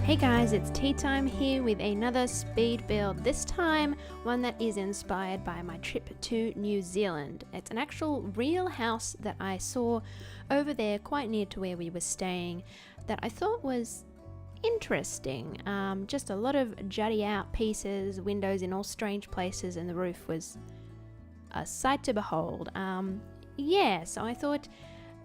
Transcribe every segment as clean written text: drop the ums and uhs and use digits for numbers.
Hey guys, it's Teatime here with another speed build, this time one that is inspired by my trip to New Zealand. It's an actual real house that I saw over there quite near to where we were staying that I thought was interesting. Just a lot of jutty out pieces, windows in all strange places, and the roof was a sight to behold. So I thought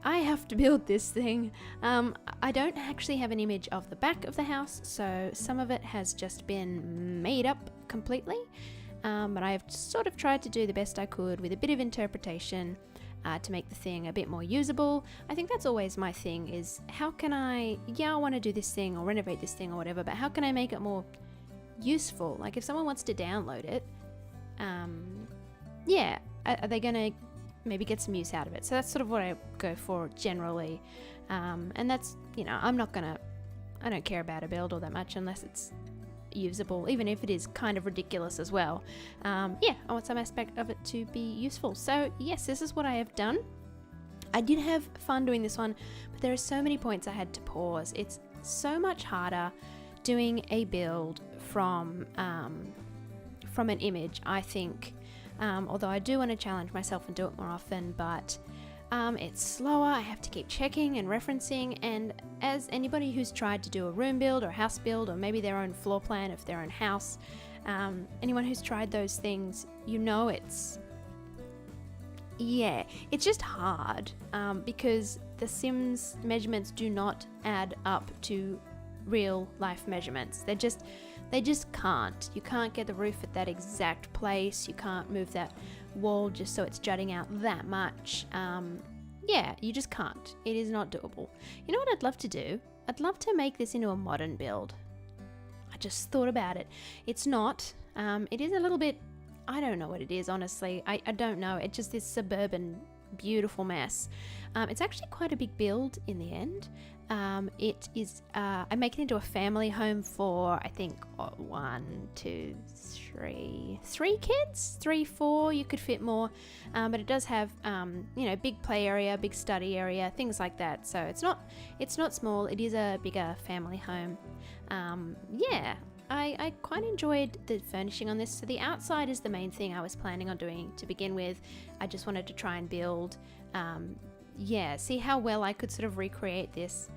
I have to build this thing. I don't actually have an image of the back of the house, so some of it has just been made up completely, but I've sort of tried to do the best I could with a bit of interpretation to make the thing a bit more usable. I think that's always my thing, is how can I want to do this thing or renovate this thing or whatever, but how can I make it more useful? Like if someone wants to download it, are they going to maybe get some use out of it? So that's sort of what I go for generally, and that's, I don't care about a build all that much unless it's usable, even if it is kind of ridiculous as well. I want some aspect of it to be useful. So yes, this is what I have done. I did have fun doing this one, but there are so many points I had to pause. It's so much harder doing a build from an image, I think. Although I do want to challenge myself and do it more often, but it's slower. I have to keep checking and referencing, and as anybody who's tried to do a room build or a house build, or maybe their own floor plan of their own house, anyone who's tried those things, it's just hard, because the Sims measurements do not add up to real life measurements. They just can't. You can't get the roof at that exact place. You can't move that wall just so it's jutting out that much. You just can't. It is not doable. You know what I'd love to do? I'd love to make this into a modern build. I just thought about it. It's not. It is a little bit, I don't know what it is, honestly. I don't know. It's just this suburban, beautiful mess. It's actually quite a big build in the end. It is, I make it into a family home for, I think, 3 kids, 3, 4, you could fit more, but it does have, big play area, big study area, things like that. So it's not small. It is a bigger family home. I quite enjoyed the furnishing on this. So the outside is the main thing I was planning on doing to begin with. I just wanted to try and build, see how well I could sort of recreate this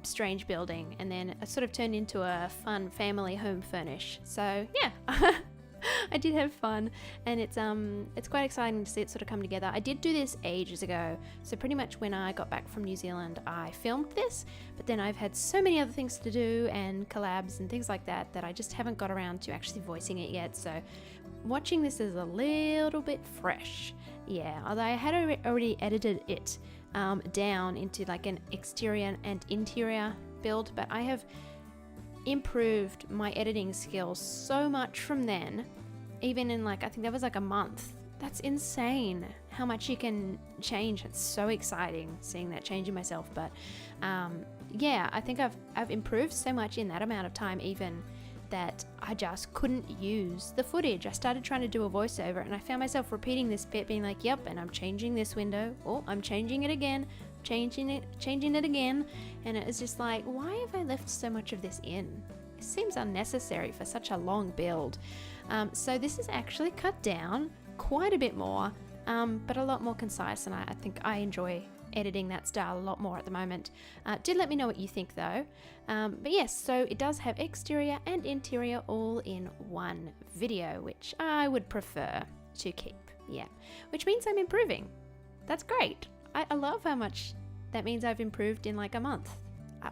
strange building, and then it sort of turned into a fun family home furnish. So I did have fun, and it's quite exciting to see it sort of come together. I did do this ages ago, so pretty much when I got back from New Zealand I filmed this, but then I've had so many other things to do and collabs and things like that I just haven't got around to actually voicing it yet. So watching this is a little bit fresh, although I had already edited it down into like an exterior and interior build, but I have improved my editing skills so much from then, even in I think that was a month. That's insane how much you can change. It's so exciting seeing that change in myself. But I think I've improved so much in that amount of time, even that I just couldn't use the footage. I started trying to do a voiceover and I found myself repeating this bit, being like, yep, and I'm changing this window, oh, I'm changing it again, changing it again, and it was just like, why have I left so much of this in? It seems unnecessary for such a long build. So this is actually cut down quite a bit more, but a lot more concise, and I think I enjoy editing that style a lot more at the moment. Do let me know what you think though. But yes, so it does have exterior and interior all in one video, which I would prefer to keep, which means I'm improving. That's great. I love how much that means I've improved in a month.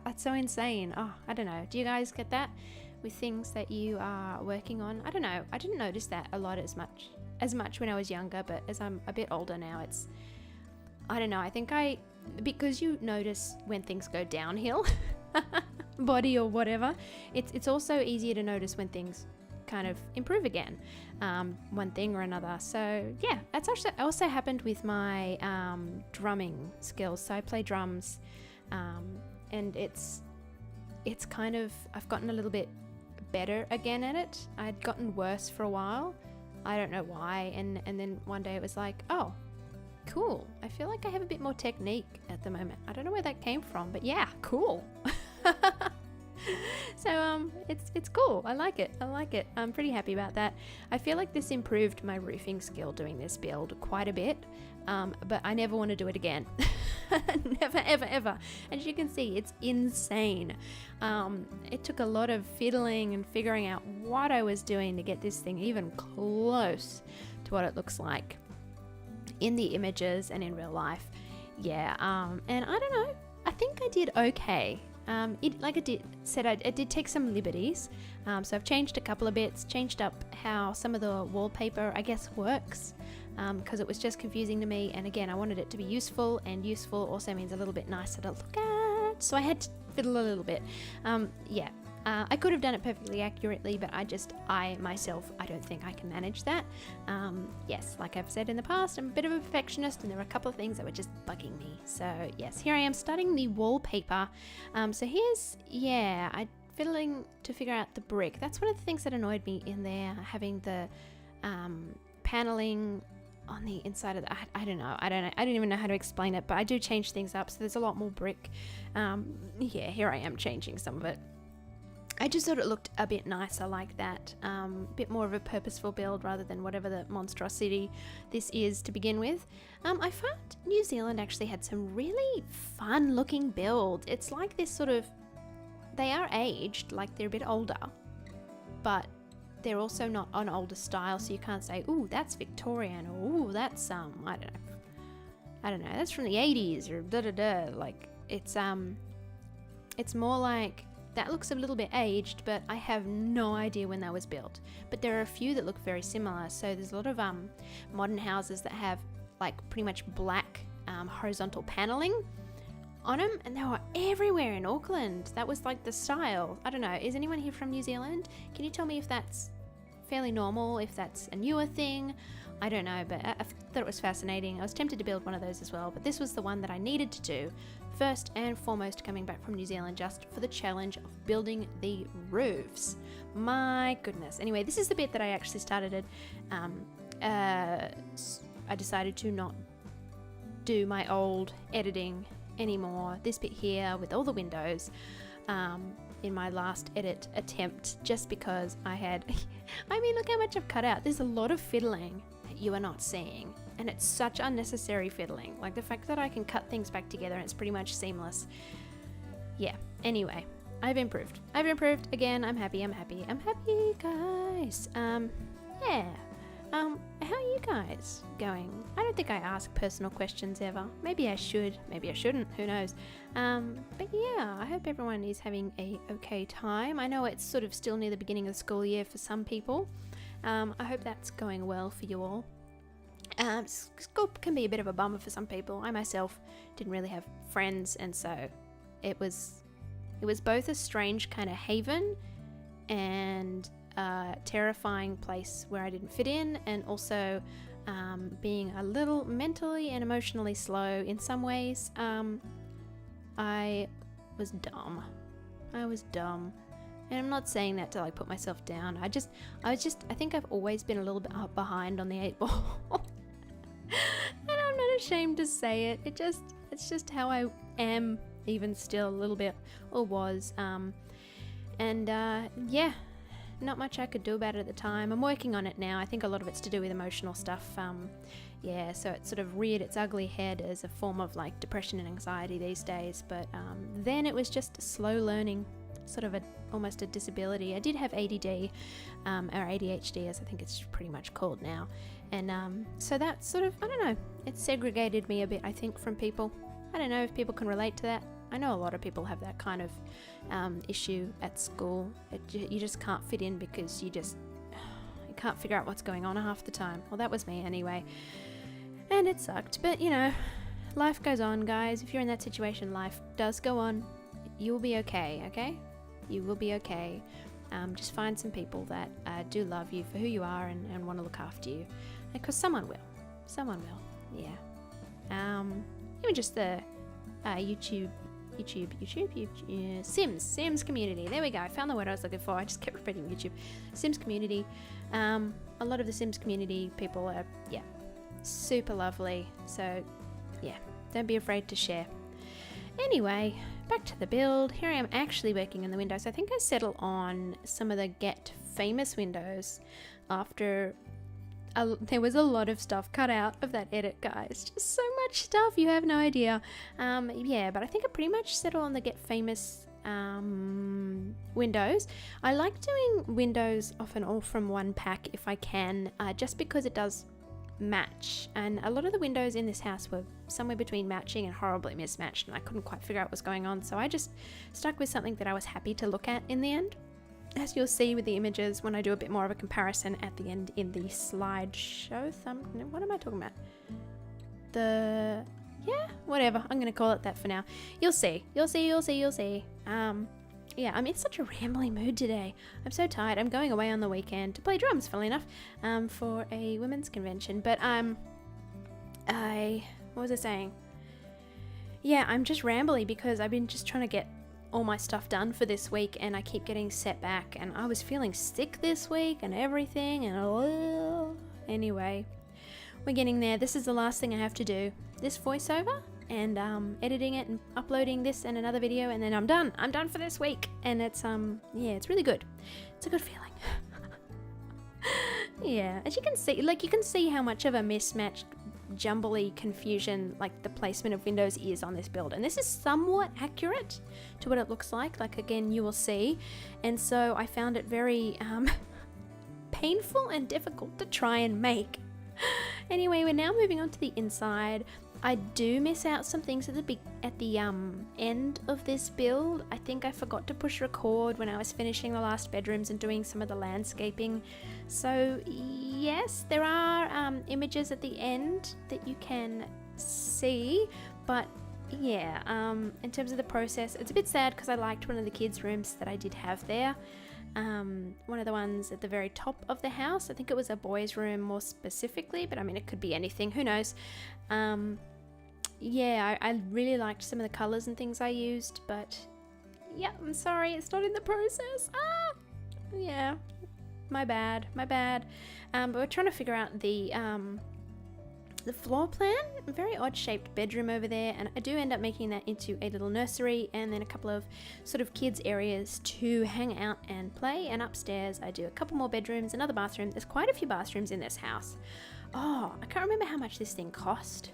That's so insane. I don't know. Do you guys get that with things that you are working on? I don't know. I didn't notice that a lot as much when I was younger, but as I'm a bit older now, I don't know. I think because you notice when things go downhill, body or whatever, it's also easier to notice when things kind of improve again, one thing or another. So that's actually also happened with my drumming skills. So I play drums, and it's kind of, I've gotten a little bit better again at it. I'd gotten worse for a while. I don't know why, and then one day it was like, oh, cool, I feel like I have a bit more technique at the moment. I don't know where that came from, but cool. So it's cool. I like it. I'm pretty happy about that. I feel like this improved my roofing skill doing this build quite a bit, but I never want to do it again. Never, ever, ever. As you can see, it's insane. It took a lot of fiddling and figuring out what I was doing to get this thing even close to what it looks like in the images and in real life. Yeah, and I don't know. I think I did okay. Like I did take some liberties. So I've changed a couple of bits, changed up how some of the wallpaper, I guess, works, because it was just confusing to me. And again, I wanted it to be useful, and useful also means a little bit nicer to look at. So I had to fiddle a little bit. I could have done it perfectly accurately, but I myself, I don't think I can manage that. Yes, like I've said in the past, I'm a bit of a perfectionist, and there were a couple of things that were just bugging me. So yes, here I am starting the wallpaper. So here's, I'm fiddling to figure out the brick. That's one of the things that annoyed me in there, having the paneling on the inside of the, I don't even know how to explain it, but I do change things up, so there's a lot more brick. Here I am changing some of it. I just thought it looked a bit nicer like that, a bit more of a purposeful build rather than whatever the monstrosity this is to begin with. I found New Zealand actually had some really fun looking builds. It's like this sort of, they are aged, like they're a bit older, but they're also not an older style, so you can't say, ooh, that's Victorian, or ooh, that's, I don't know, that's from the 80s, or da-da-da. Like, it's more like, that looks a little bit aged, but I have no idea when that was built. But there are a few that look very similar. So there's a lot of modern houses that have like pretty much black horizontal paneling on them, and they were everywhere in Auckland. That was like the style. I don't know. Is anyone here from New Zealand? Can you tell me if that's fairly normal, if that's a newer thing? I don't know, but I thought it was fascinating. I was tempted to build one of those as well, but this was the one that I needed to do first and foremost coming back from New Zealand, just for the challenge of building the roofs. My goodness. Anyway, this is the bit that I actually started it. I decided to not do my old editing anymore. This bit here with all the windows in my last edit attempt, just because I had, look how much I've cut out. There's a lot of fiddling that you are not seeing. And it's such unnecessary fiddling. Like the fact that I can cut things back together and it's pretty much seamless. Yeah, anyway, I've improved. Again, I'm happy, guys. How are you guys going? I don't think I ask personal questions ever. Maybe I should, maybe I shouldn't, who knows. But yeah, I hope everyone is having a okay time. I know it's sort of still near the beginning of the school year for some people. I hope that's going well for you all. School can be a bit of a bummer for some people. I myself didn't really have friends, and so it was both a strange kind of haven and a terrifying place where I didn't fit in, and also being a little mentally and emotionally slow in some ways. I was dumb. And I'm not saying that to like put myself down. I think I've always been a little bit behind on the 8 ball. And I'm not ashamed to say it. It's just how I am, even still a little bit, or was. Not much I could do about it at the time. I'm working on it now. I think a lot of it's to do with emotional stuff. So it sort of reared its ugly head as a form of like depression and anxiety these days. But then it was just a slow learning, sort of almost a disability. I did have ADD, or ADHD as I think it's pretty much called now. And so that sort of, I don't know, it segregated me a bit, I think, from people. I don't know if people can relate to that. I know a lot of people have that kind of issue at school. You just can't fit in because you can't figure out what's going on half the time. Well, that was me anyway. And it sucked. But, life goes on, guys. If you're in that situation, life does go on. You'll be okay, okay? You will be okay. Just find some people that do love you for who you are and want to look after you. Because someone will. Yeah. Even just the YouTube, Sims community. There we go. I found the word I was looking for. I just kept repeating YouTube. Sims community. A lot of the Sims community people are, super lovely. So, yeah, don't be afraid to share. Anyway, back to the build. Here I am actually working on the windows. I think I settle on some of the Get Famous windows after there was a lot of stuff cut out of that edit, guys. Just so much stuff, you have no idea. Yeah, but I think I pretty much settle on the Get Famous windows. I like doing windows often all from one pack if I can, just because it does match, and a lot of the windows in this house were somewhere between matching and horribly mismatched, and I couldn't quite figure out what was going on, so I just stuck with something that I was happy to look at in the end, as you'll see with the images when I do a bit more of a comparison at the end in the slideshow thumbnail. What am I talking about? Yeah, whatever, I'm gonna call it that for now. You'll see. Yeah, I'm in such a rambly mood today. I'm so tired. I'm going away on the weekend to play drums, funnily enough, for a women's convention. But what was I saying? Yeah, I'm just rambly because I've been just trying to get all my stuff done for this week, and I keep getting set back. And I was feeling sick this week and everything. And anyway, we're getting there. This is the last thing I have to do. This voiceover. And editing it and uploading this and another video, and then I'm done for this week. And it's yeah, it's really good. It's a good feeling. Yeah, as you can see, like, you can see how much of a mismatched, jumbly confusion like the placement of windows is on this build, and this is somewhat accurate to what it looks like again, you will see. And so I found it very painful and difficult to try and make. Anyway, we're now moving on to the inside. I do miss out some things at the end of this build. I think I forgot to push record when I was finishing the last bedrooms and doing some of the landscaping. So yes, there are images at the end that you can see, but yeah, in terms of the process, it's a bit sad because I liked one of the kids' rooms that I did have there. One of the ones at the very top of the house. I think it was a boys' room more specifically, but I mean, it could be anything, who knows. Yeah, I really liked some of the colors and things I used, but yeah, I'm sorry, it's not in the process. Yeah, my bad. But we're trying to figure out the floor plan. A very odd shaped bedroom over there, and I do end up making that into a little nursery and then a couple of sort of kids areas to hang out and play. And upstairs I do a couple more bedrooms, another bathroom. There's quite a few bathrooms in this house. Oh, I can't remember how much this thing cost.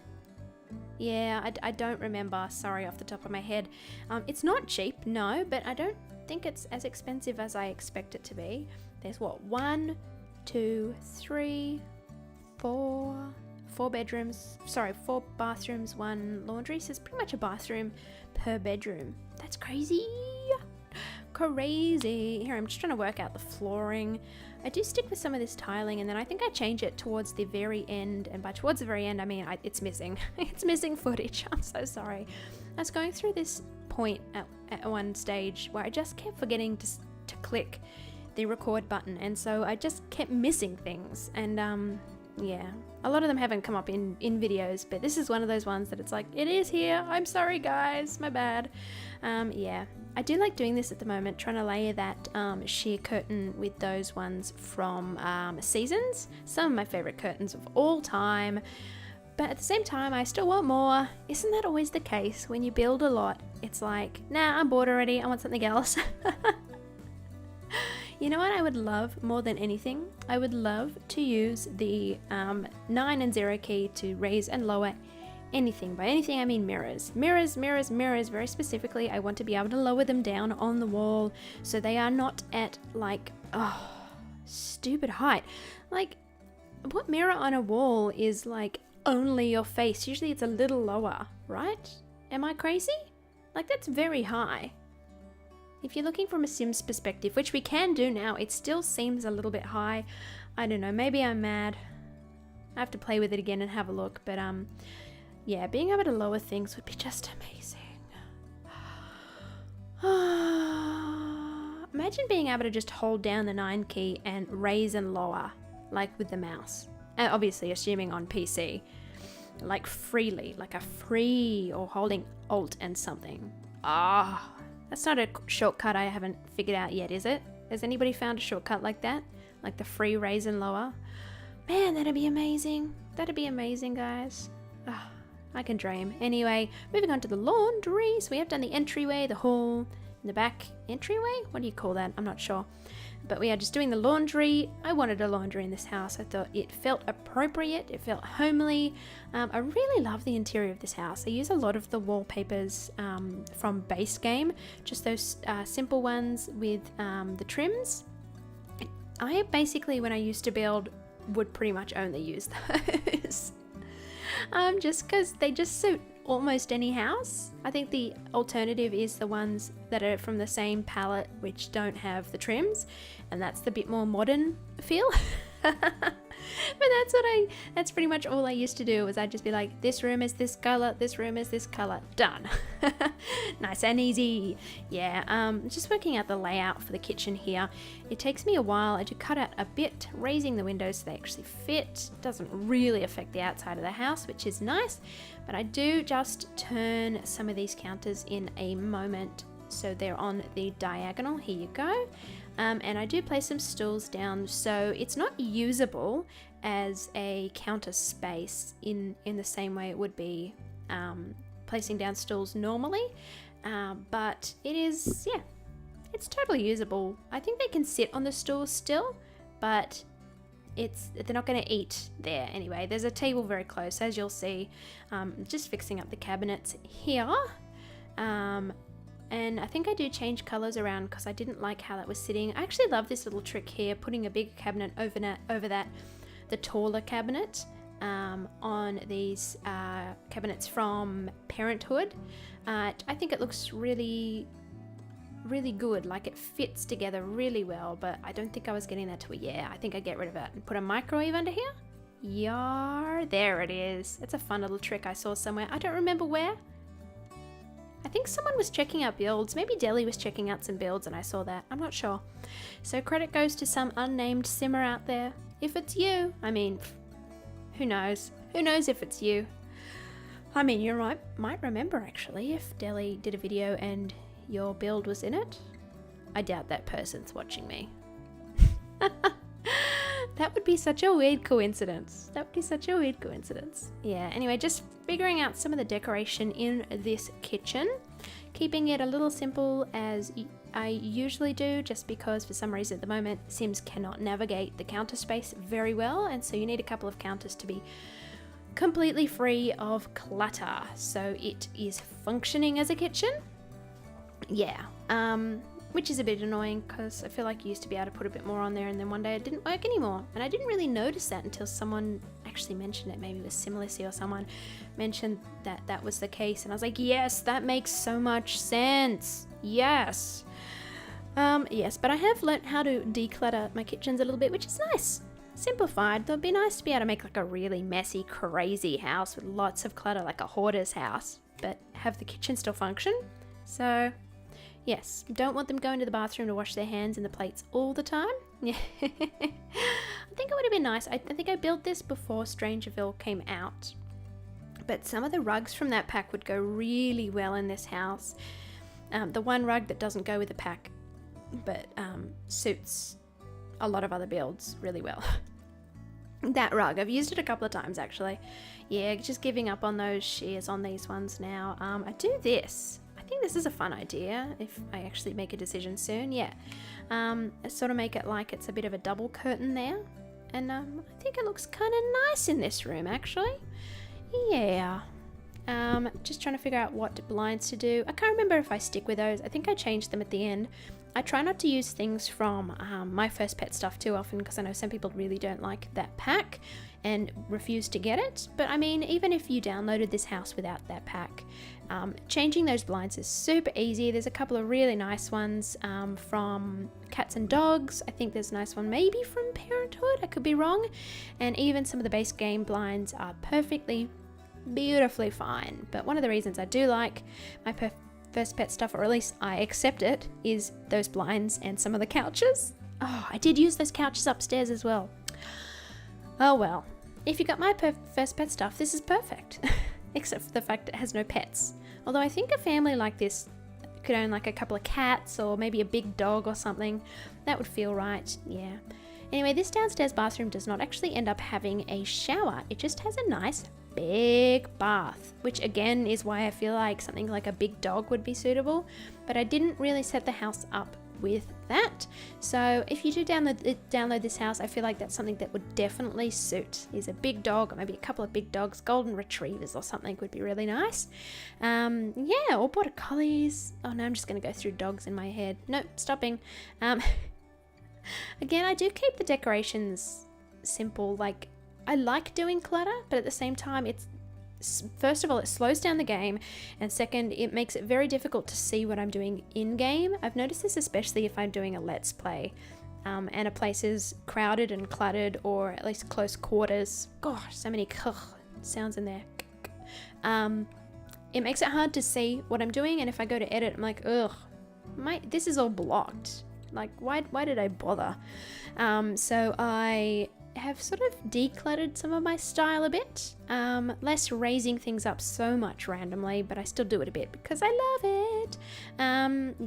Yeah, I don't remember, sorry, off the top of my head. It's not cheap, no, but I don't think it's as expensive as I expect it to be. There's what, 1, 2, 3, 4 bedrooms, sorry, 4 bathrooms, 1 laundry, so it's pretty much a bathroom per bedroom. That's crazy. Here, I'm just trying to work out the flooring. I do stick with some of this tiling, and then I think I change it towards the very end, and by towards the very end I mean it's missing. It's missing footage. I'm so sorry. I was going through this point at one stage where I just kept forgetting to click the record button, and so I just kept missing things, and yeah, a lot of them haven't come up in videos, but this is one of those ones that it's like, it is here. I'm sorry guys, my bad. Yeah, I do like doing this at the moment, trying to layer that sheer curtain with those ones from Seasons. Some of my favorite curtains of all time, but at the same time I still want more. Isn't that always the case when you build a lot? It's like, nah, I'm bored already, I want something else. You know what I would love more than anything? I would love to use the 9 and 0 key to raise and lower anything. By anything I mean mirrors. Mirrors. Very specifically, I want to be able to lower them down on the wall so they are not at like, oh, stupid height. Like, what mirror on a wall is like only your face? Usually it's a little lower, right? Am I crazy? Like, that's very high. If you're looking from a Sims perspective, which we can do now, it still seems a little bit high. I don't know, maybe I'm mad. I have to play with it again and have a look, but yeah, being able to lower things would be just amazing. Imagine being able to just hold down the 9 key and raise and lower, like with the mouse. And obviously assuming on PC, like freely, like a free, or holding Alt and something. That's not a shortcut I haven't figured out yet, is it? Has anybody found a shortcut like that? Like the free raise and lower? Man, that'd be amazing. That'd be amazing, guys. I can dream. Anyway, moving on to the laundry. So we have done the entryway, the hall, and the back entryway. What do you call that? I'm not sure. But we are just doing the laundry. I wanted a laundry in this house. I thought it felt appropriate. It felt homely. I really love the interior of this house. I use a lot of the wallpapers from Base Game, just those simple ones with the trims. I basically, when I used to build, would pretty much only use those. Just because they just suit almost any house. I think the alternative is the ones that are from the same palette which don't have the trims, and that's the bit more modern feel. But that's pretty much all I used to do, was I'd just be like, this room is this color, this room is this color, done. Nice and easy. Yeah, just working out the layout for the kitchen here. It takes me a while. I do cut out a bit, raising the windows so they actually fit. Doesn't really affect the outside of the house, which is nice, but I do just turn some of these counters in a moment so they're on the diagonal. Here you go. And I do place some stools down so it's not usable as a counter space in the same way it would be placing down stools normally, but it is, yeah, it's totally usable. I think they can sit on the stools still, but they're not going to eat there anyway. There's a table very close, as you'll see. Just fixing up the cabinets here. And I think I do change colors around because I didn't like how that was sitting. I actually love this little trick here, putting a bigger cabinet over that, the taller cabinet, on these cabinets from Parenthood. I think it looks really, really good. Like, it fits together really well, but I don't think I was getting that to a yeah. I think I get rid of it and put a microwave under here. Yeah, there it is. It's a fun little trick I saw somewhere. I don't remember where. I think someone was checking out builds. Maybe Deli was checking out some builds and I saw that. I'm not sure. So credit goes to some unnamed simmer out there. If it's you, I mean, who knows? Who knows if it's you? I mean, you might remember actually if Deli did a video and your build was in it. I doubt that person's watching me. That would be such a weird coincidence. That would be such a weird coincidence. Yeah, anyway, just figuring out some of the decoration in this kitchen. Keeping it a little simple as I usually do, just because for some reason at the moment Sims cannot navigate the counter space very well, and so you need a couple of counters to be completely free of clutter so it is functioning as a kitchen. Yeah, which is a bit annoying because I feel like you used to be able to put a bit more on there, and then one day it didn't work anymore. And I didn't really notice that until someone actually mentioned it. Maybe it was Similarly or someone mentioned that that was the case. And I was like, yes, that makes so much sense. Yes. Yes, but I have learnt how to declutter my kitchens a little bit, which is nice. Simplified. Though it'd be nice to be able to make like a really messy, crazy house with lots of clutter, like a hoarder's house, but have the kitchen still function. So yes, don't want them going to the bathroom to wash their hands and the plates all the time. Yeah. I think it would have been nice. I think I built this before Strangerville came out. But some of the rugs from that pack would go really well in this house. The one rug that doesn't go with the pack, but suits a lot of other builds really well. That rug, I've used it a couple of times actually. Yeah, just giving up on those shears on these ones now. I do this. I think this is a fun idea if I actually make a decision soon. Yeah, sort of make it like it's a bit of a double curtain there, and I think it looks kind of nice in this room actually. Yeah, just trying to figure out what blinds to do. I can't remember if I stick with those. I think I changed them at the end. I try not to use things from My First Pet stuff too often because I know some people really don't like that pack and refuse to get it. But I mean, even if you downloaded this house without that pack, changing those blinds is super easy. There's a couple of really nice ones from Cats and Dogs. I think there's a nice one maybe from Parenthood. I could be wrong. And even some of the base game blinds are perfectly, beautifully fine. But one of the reasons I do like My First Pet stuff, or at least I accept it, is those blinds and some of the couches. Oh, I did use those couches upstairs as well. Oh well, if you got My First Pet stuff, this is perfect. Except for the fact it has no pets. Although I think a family like this could own like a couple of cats or maybe a big dog or something. That would feel right, yeah. Anyway, this downstairs bathroom does not actually end up having a shower. It just has a nice big bath, which again is why I feel like something like a big dog would be suitable, but I didn't really set the house up with that. So if you do download this house, I feel like that's something that would definitely suit, is a big dog, or maybe a couple of big dogs, golden retrievers or something would be really nice. Yeah, or border collies. Oh no, I'm just going to go through dogs in my head. Nope, stopping. Again, I do keep the decorations simple. Like, I like doing clutter, but at the same time, first of all, it slows down the game, and second, it makes it very difficult to see what I'm doing in game. I've noticed this especially if I'm doing a let's play, and a place is crowded and cluttered, or at least close quarters. Gosh, so many sounds in there. It makes it hard to see what I'm doing, and if I go to edit, I'm like, ugh, this is all blocked. Like, why did I bother? So I have sort of decluttered some of my style a bit, less raising things up so much randomly, but I still do it a bit because I love it.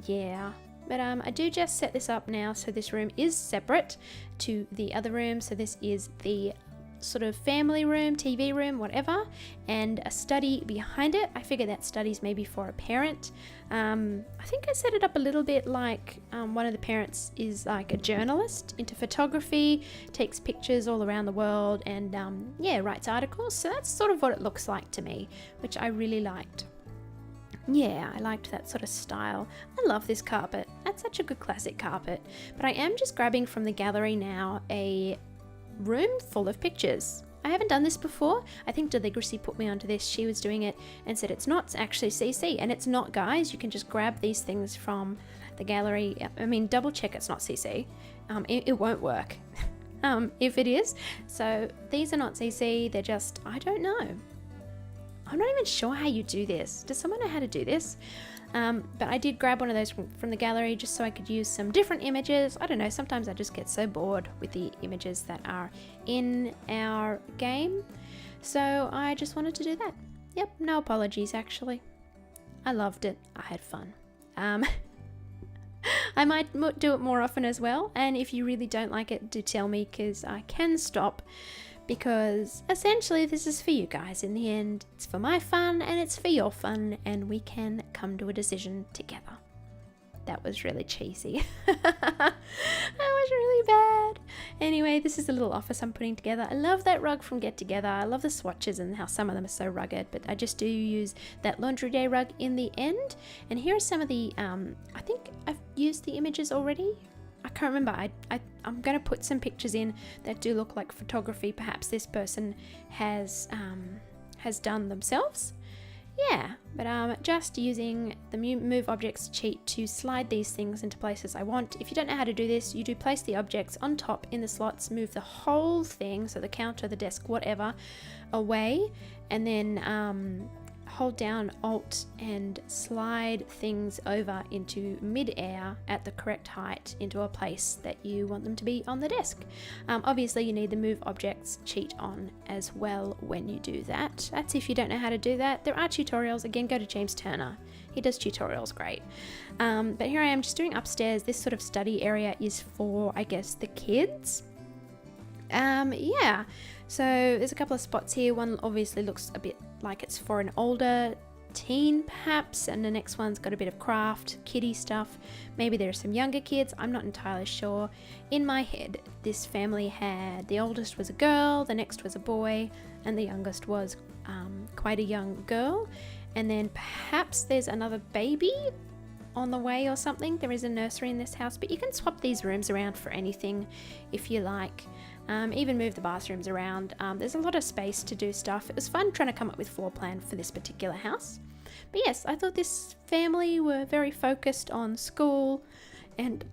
Yeah, but I do just set this up now, so this room is separate to the other room. So this is the sort of family room, TV room, whatever, and a study behind it. I figure that study's maybe for a parent. I think I set it up a little bit like one of the parents is like a journalist into photography, takes pictures all around the world, and yeah, writes articles. So that's sort of what it looks like to me, which I really liked. Yeah, I liked that sort of style. I love this carpet. That's such a good classic carpet. But I am just grabbing from the gallery now a room full of pictures. I haven't done this before. I think Deligracy put me onto this. She was doing it and said it's not actually CC, and it's not, guys. You can just grab these things from the gallery. I mean, double check it's not CC. It won't work if it is. So these are not CC. They're just, I don't know. I'm not even sure how you do this. Does someone know how to do this? But I did grab one of those from the gallery just so I could use some different images. I don't know, sometimes I just get so bored with the images that are in our game. So I just wanted to do that. Yep, no apologies actually. I loved it. I had fun. I might do it more often as well. And if you really don't like it, do tell me, because I can stop. Because essentially this is for you guys in the end. It's for my fun and it's for your fun, and we can come to a decision together. That was really cheesy. That was really bad. Anyway, this is a little office I'm putting together. I love that rug from Get Together. I love the swatches and how some of them are so rugged, but I just do use that laundry day rug in the end. And here are some of the, I think I've used the images already. I can't remember. I'm going to put some pictures in that do look like photography. Perhaps this person has done themselves. Yeah, but just using the move objects cheat to slide these things into places I want. If you don't know how to do this, you do place the objects on top in the slots, move the whole thing, so the counter, the desk, whatever, away, and then hold down Alt and slide things over into mid-air at the correct height into a place that you want them to be on the desk. Obviously you need the move objects cheat on as well when you do that. That's if you don't know how to do that. There are tutorials. Again, go to James Turner. He does tutorials great. But here I am just doing upstairs. This sort of study area is for, I guess, the kids. Yeah, so there's a couple of spots here. One obviously looks a bit like it's for an older teen perhaps, and the next one's got a bit of craft, kiddie stuff. Maybe there are some younger kids, I'm not entirely sure. In my head, this family had, the oldest was a girl, the next was a boy, and the youngest was quite a young girl. And then perhaps there's another baby on the way or something. There is a nursery in this house, but you can swap these rooms around for anything if you like. Even move the bathrooms around. There's a lot of space to do stuff. It was fun trying to come up with floor plan for this particular house. But yes, I thought this family were very focused on school and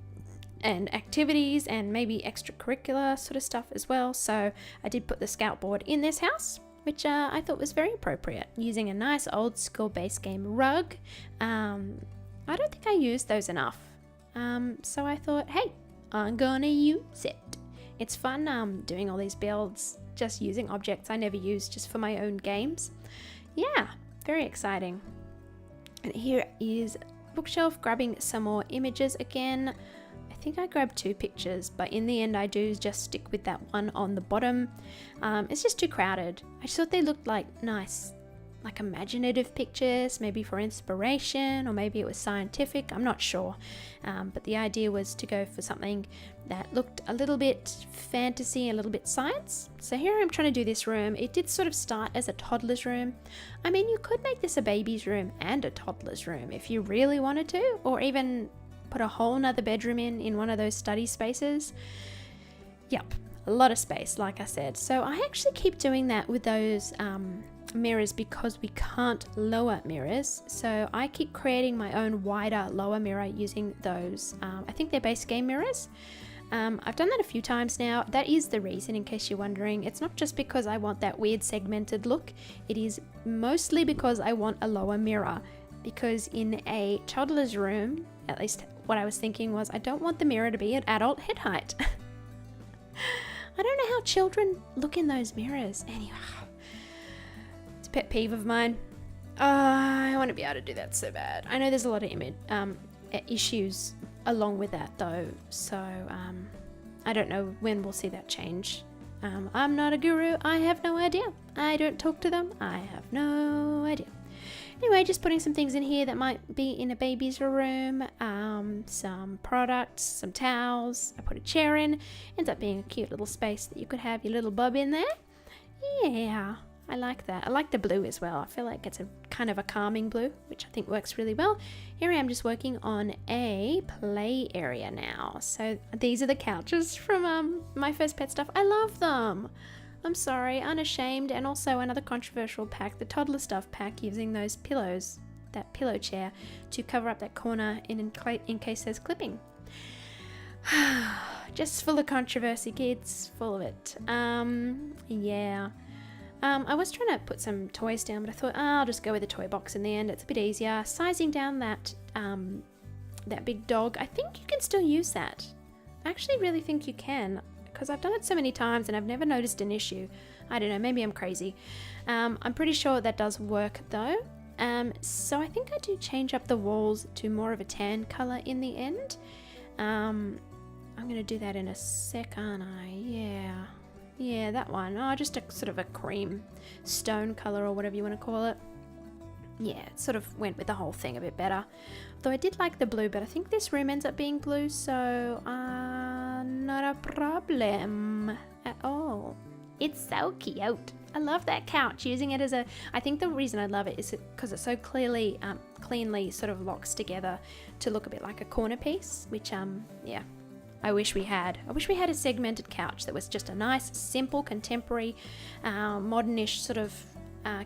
activities and maybe extracurricular sort of stuff as well. So I did put the scout board in this house, which I thought was very appropriate, using a nice old school base game rug. I don't think I used those enough. So I thought, hey, I'm gonna use it. It's fun doing all these builds, just using objects I never use just for my own games. Yeah, very exciting. And here is bookshelf, grabbing some more images again. I think I grabbed 2 pictures, but in the end I do just stick with that one on the bottom. It's just too crowded. I just thought they looked like nice, like imaginative pictures, maybe for inspiration, or maybe it was scientific, I'm not sure. But the idea was to go for something that looked a little bit fantasy, a little bit science. So here I'm trying to do this room. It did sort of start as a toddler's room. I mean, you could make this a baby's room and a toddler's room if you really wanted to, or even put a whole nother bedroom in one of those study spaces. Yep, a lot of space, like I said. So I actually keep doing that with those mirrors because we can't lower mirrors. So I keep creating my own wider lower mirror using those. I think they're base game mirrors. I've done that a few times now. That is the reason, in case you're wondering. It's not just because I want that weird segmented look. It is mostly because I want a lower mirror. Because in a toddler's room, at least what I was thinking was, I don't want the mirror to be at adult head height. I don't know how children look in those mirrors. Anyway, it's a pet peeve of mine. I want to be able to do that so bad. I know there's a lot of issues along with that though, so I don't know when we'll see that change. I'm not a guru. I have no idea. I don't talk to them. I have no idea. Anyway, just putting some things in here that might be in a baby's room. Some products, some towels. I put a chair in. Ends up being a cute little space that you could have your little bub in there. Yeah, I like that. I like the blue as well. I feel like it's a kind of a calming blue, which I think works really well. Here I am just working on a play area now. So these are the couches from My First Pet Stuff. I love them. I'm sorry, Unashamed, and also another controversial pack, the toddler stuff pack, using those pillows, that pillow chair, to cover up that corner in case there's clipping. Just full of controversy, kids, full of it. Yeah. I was trying to put some toys down, but I thought, I'll just go with the toy box in the end. It's a bit easier. Sizing down that big dog, I think you can still use that. I actually really think you can, because I've done it so many times and I've never noticed an issue. I don't know, maybe I'm crazy. I'm pretty sure that does work though. So I think I do change up the walls to more of a tan color in the end. I'm going to do that in a sec, aren't I? Yeah, that one. Oh, just a sort of a cream stone color or whatever you want to call it. Yeah, it sort of went with the whole thing a bit better. Though I did like the blue, but I think this room ends up being blue, so not a problem at all. It's so cute. I love that couch, using it as I think the reason I love it is because it so cleanly sort of locks together to look a bit like a corner piece, which, yeah, I wish we had. I wish we had a segmented couch that was just a nice, simple, contemporary, modernish sort of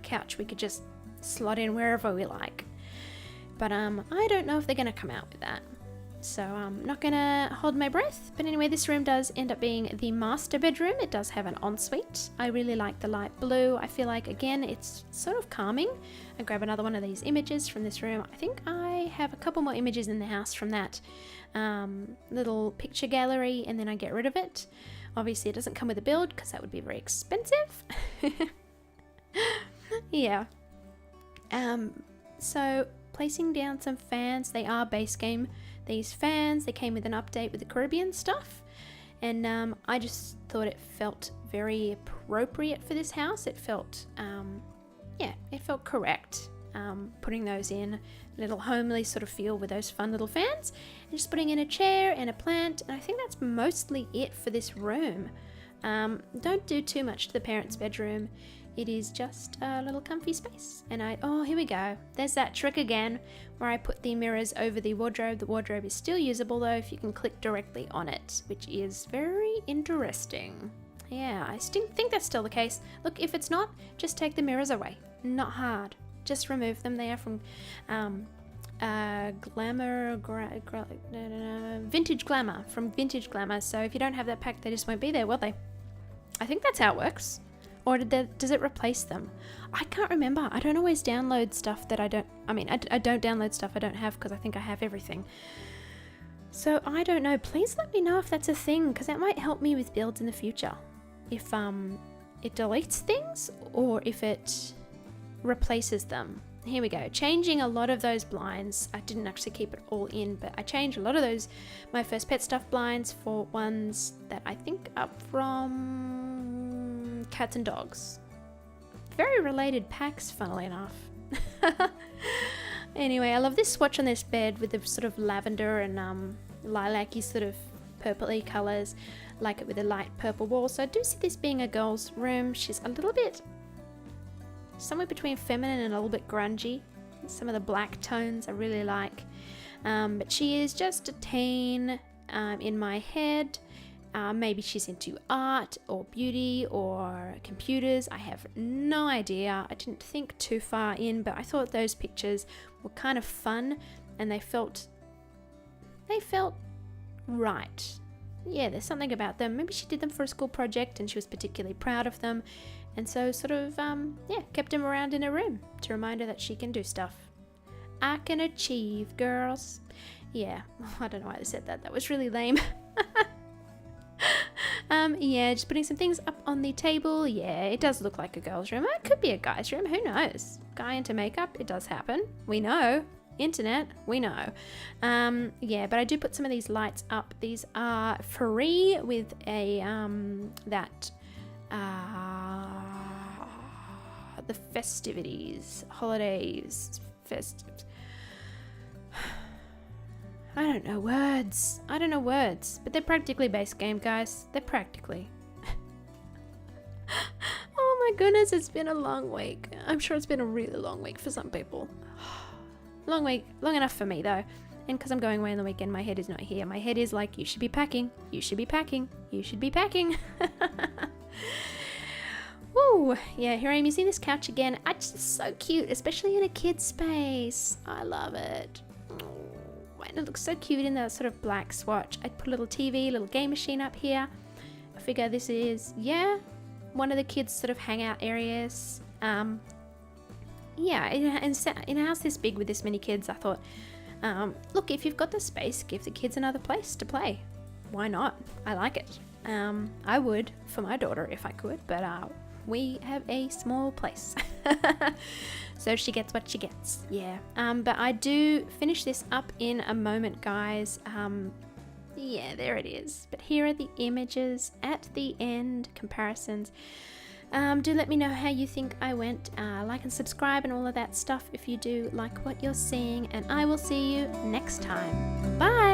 couch we could just slot in wherever we like. But I don't know if they're going to come out with that. So I'm not going to hold my breath. But anyway, this room does end up being the master bedroom. It does have an ensuite. I really like the light blue. I feel like, again, it's sort of calming. I grab another one of these images from this room. I think I have a couple more images in the house from that little picture gallery, and then I get rid of it. Obviously, it doesn't come with a build because that would be very expensive. Yeah. So placing down some fans. They are base game. These fans, they came with an update with the Caribbean stuff, and I just thought it felt very appropriate for this house. It felt, yeah, it felt correct. Putting those in, a little homely sort of feel with those fun little fans, and just putting in a chair and a plant, and I think that's mostly it for this room. Don't do too much to the parents' bedroom. It is just a little comfy space. And oh, here we go. There's that trick again where I put the mirrors over the wardrobe. The wardrobe is still usable though if you can click directly on it, which is very interesting. Yeah, I think that's still the case. Look, if it's not, just take the mirrors away. Not hard. Just remove them. They are from Vintage Glamour. From Vintage Glamour. So if you don't have that pack, they just won't be there, will they? I think that's how it works. Or does it replace them? I can't remember. I don't always download stuff that I don't download stuff I don't have because I think I have everything. So I don't know. Please let me know if that's a thing, because that might help me with builds in the future. If it deletes things or if it replaces them. here we go. Changing a lot of those blinds. I didn't actually keep it all in, but I changed a lot of those, my First Pet Stuff blinds, for ones that I think are from Cats and Dogs. Very related packs, funnily enough. Anyway, I love this swatch on this bed with the sort of lavender and lilac-y sort of purpley colours. Like it with a light purple wall. So I do see this being a girl's room. She's a little bit somewhere between feminine and a little bit grungy. Some of the black tones I really like. But she is just a teen in my head. Maybe she's into art or beauty or computers. I have no idea. I didn't think too far in, but I thought those pictures were kind of fun and they felt right. Yeah, there's something about them. Maybe she did them for a school project and she was particularly proud of them. And so sort of, kept them around in her room to remind her that she can do stuff. I can achieve, girls. Yeah, I don't know why I said that. That was really lame. Yeah, just putting some things up on the table. Yeah, it does look like a girl's room. It could be a guy's room. Who knows? Guy into makeup. It does happen. We know. Internet, we know. Yeah, but I do put some of these lights up. These are free with a the festivities, holidays, festives. I don't know words, but they're practically base game, guys. They're practically. Oh my goodness, it's been a long week. I'm sure it's been a really long week for some people. Long week, long enough for me though. And because I'm going away on the weekend, my head is not here. My head is like, you should be packing, you should be packing, you should be packing. Woo! Yeah, here I am using this couch again. It's just so cute, especially in a kid's space. I love it. Oh, and it looks so cute in that sort of black swatch. I put a little TV, little game machine up here. I figure this is, one of the kids' sort of hangout areas. Yeah, in a house this big with this many kids, I thought, look, if you've got the space, give the kids another place to play. Why not? I like it. I would for my daughter if I could, but we have a small place. So she gets what she gets. Yeah. But I do finish this up in a moment, guys. Yeah, there it is. But here are the images at the end, comparisons. Do let me know how you think I went. Like and subscribe and all of that stuff if you do like what you're seeing. And I will see you next time. Bye!